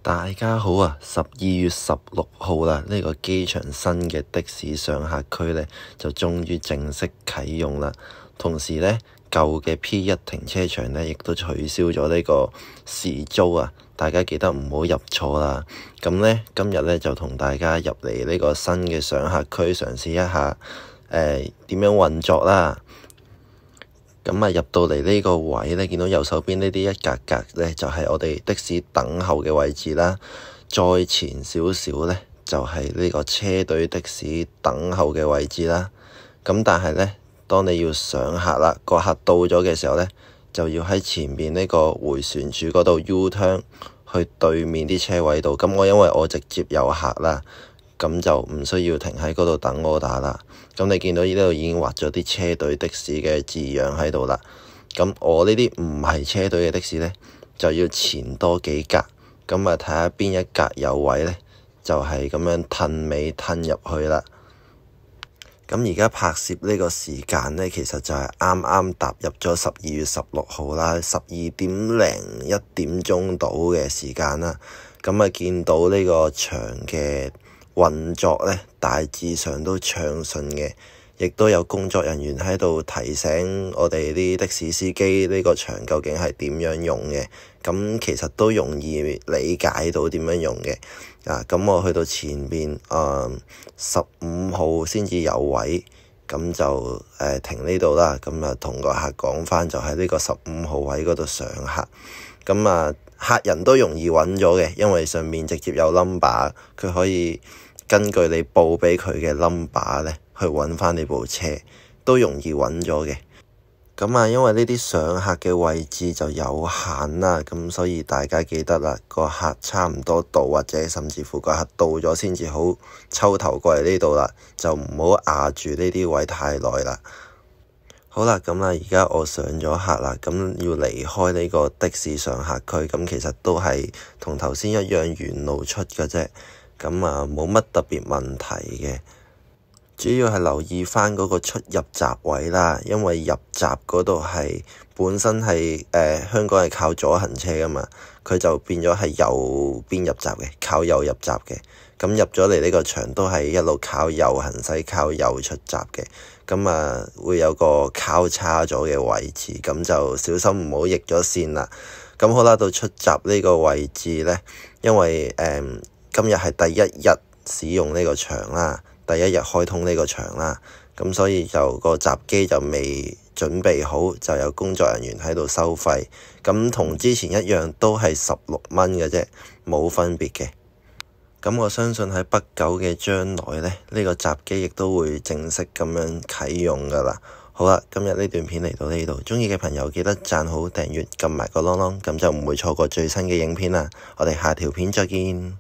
大家好啊！12月16號啦，呢個機場新嘅的士上客區呢，就終於正式啟用啦。同時呢，舊嘅 P1 停車場呢，亦都取消咗呢個時租啊！大家記得唔好入錯啦。咁呢，今日呢，就同大家入嚟呢個新嘅上客區，嘗試一下點樣運作啦。咁入到嚟呢個位呢，見到右手邊呢啲一格格呢，就係我哋的士等候嘅位置啦。再前少少呢，就係呢個車隊的士等候嘅位置啦。咁但係呢，當你要上客啦，個客到咗嘅時候呢，就要喺前面呢個迴旋處嗰度 U-turn 去對面啲車位度。咁因為我直接有客啦，咁就唔需要停喺嗰度等我打啦。咁你見到呢度已經畫咗啲車隊的士嘅字樣喺度啦。咁我呢啲唔係車隊嘅的士呢，就要前多幾格。咁睇下邊一格有位呢，就係咁樣褪尾褪入去啦。咁而家拍攝呢個時間呢，其實就係啱啱踏入咗12月16號啦，12點01點鐘到嘅時間啦。咁見到呢個場嘅運作呢，大致上都暢順嘅，亦都有工作人員喺度提醒我哋啲的士司機呢個場究竟係點樣用嘅。咁其實都容易理解到點樣用嘅。咁我去到前邊15號先至有位，咁就停呢度啦。咁同個客講返，就喺呢個15號位嗰度上客。咁客人都容易揾咗嘅，因為上面直接有 number， 佢可以根據你報俾佢嘅 number 呢，去揾返你部車，都容易揾咗嘅。咁因為呢啲上客嘅位置就有限啦，咁所以大家記得啦，個客差唔多到，或者甚至乎個客到咗先至好抽頭過嚟呢度啦，就唔好壓住呢啲位太耐啦。好啦，咁而家我上咗客啦，咁要離開呢個的士上客區，咁其實都係同頭先一樣原路出嘅啫，咁冇乜特別問題嘅。主要係留意返嗰個出入閘位啦，因為入閘嗰度係本身係香港係靠左行車㗎嘛，佢就變咗係右邊入閘嘅，靠右入閘嘅。咁入咗嚟呢個場都係一路靠右行駛，靠右出閘嘅。咁會有個交叉咗嘅位置，咁就小心唔好逆咗線啦。咁好啦，到出閘呢個位置呢，因為今日係第一日使用呢個場啦，第一日開通呢個場啦，咁所以就個閘機就未準備好，就有工作人員喺度收費。咁同之前一樣都係16蚊嘅啫，冇分別嘅。咁我相信喺不久嘅將來呢，呢個閘機亦都會正式咁樣啟用噶啦。好啦，今日呢段片嚟到呢度，鍾意嘅朋友記得讚好、訂閱、撳埋個啷啷，咁就唔會錯過最新嘅影片啦。我哋下條片再見。